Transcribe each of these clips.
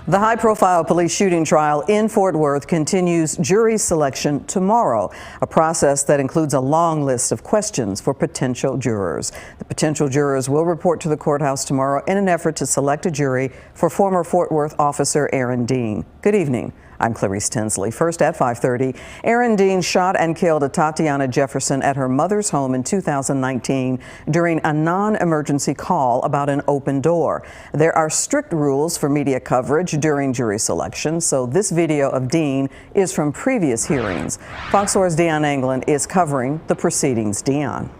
The high-profile police shooting trial in Fort Worth continues jury selection tomorrow, a process that includes a long list of questions for potential jurors. The potential jurors will report to the courthouse tomorrow in an effort to select a jury for former Fort Worth officer Aaron Dean. Good evening. I'm Clarice Tinsley. First at 5:30, Aaron Dean shot and killed a Tatiana Jefferson at her mother's home in 2019 during a non-emergency call about an open door. There are strict rules for media coverage during jury selection, so this video of Dean is from previous hearings. Fox 4's Deion England is covering the proceedings. Deion.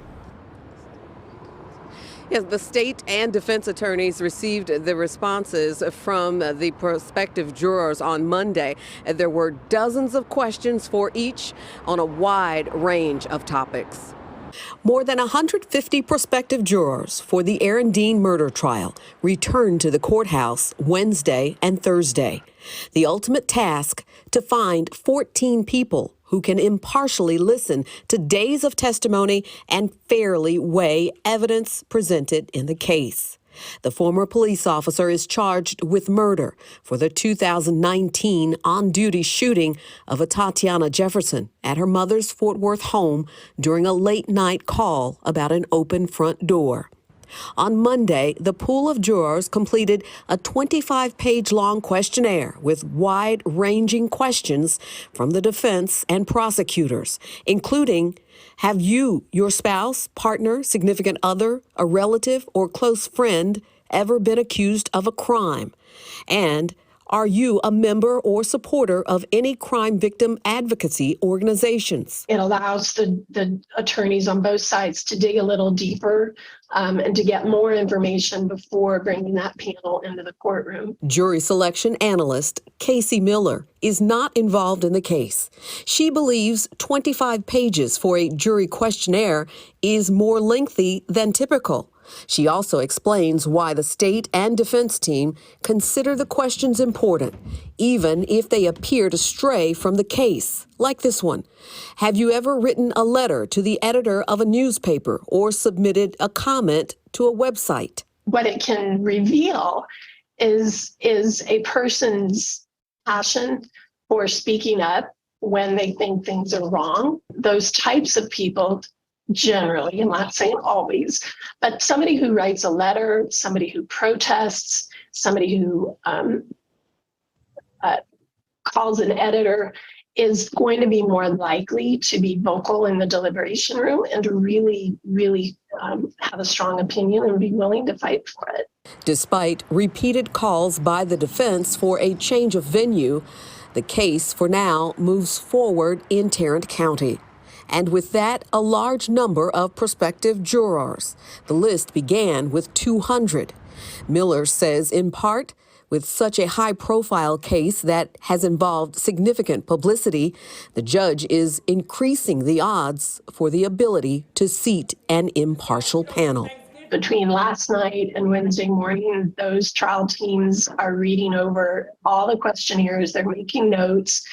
Yes, the state and defense attorneys received the responses from the prospective jurors on Monday. There were dozens of questions for each on a wide range of topics. More than 150 prospective jurors for the Aaron Dean murder trial returned to the courthouse Wednesday and Thursday. The ultimate task, to find 14 people who can impartially listen to days of testimony and fairly weigh evidence presented in the case. The former police officer is charged with murder for the 2019 on-duty shooting of a Tatiana Jefferson at her mother's Fort Worth home during a late-night call about an open front door. On Monday, the pool of jurors completed a 25-page-long questionnaire with wide-ranging questions from the defense and prosecutors, including, have you, your spouse, partner, significant other, a relative, or close friend ever been accused of a crime? And are you a member or supporter of any crime victim advocacy organizations? It allows the attorneys on both sides to dig a little deeper and to get more information before bringing that panel into the courtroom. Jury selection analyst Casey Miller is not involved in the case. She believes 25 pages for a jury questionnaire is more lengthy than typical. She also explains why the state and defense team consider the questions important, even if they appear to stray from the case, like this one. Have you ever written a letter to the editor of a newspaper or submitted a comment to a website? What it can reveal is a person's passion for speaking up when they think things are wrong. Those types of people, generally, I'm not saying always, but somebody who writes a letter, somebody who protests, somebody who calls an editor is going to be more likely to be vocal in the deliberation room and to really have a strong opinion and be willing to fight for it. Despite repeated calls by the defense for a change of venue, the case for now moves forward in Tarrant County. And with that, a large number of prospective jurors. The list began with 200. Miller says, in part, with such a high-profile case that has involved significant publicity, the judge is increasing the odds for the ability to seat an impartial panel. Between last night and Wednesday morning, those trial teams are reading over all the questionnaires, they're making notes,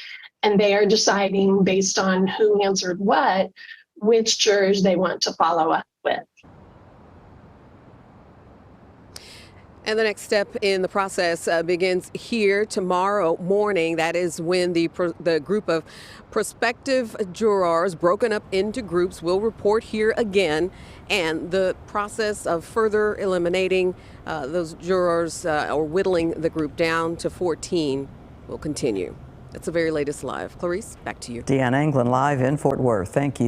and they are deciding based on who answered what, which jurors they want to follow up with. And the next step in the process begins here tomorrow morning. That is when the group of prospective jurors broken up into groups will report here again. And the process of further eliminating those jurors or whittling the group down to 14 will continue. That's the very latest live. Clarice, back to you. Deion England live in Fort Worth. Thank you.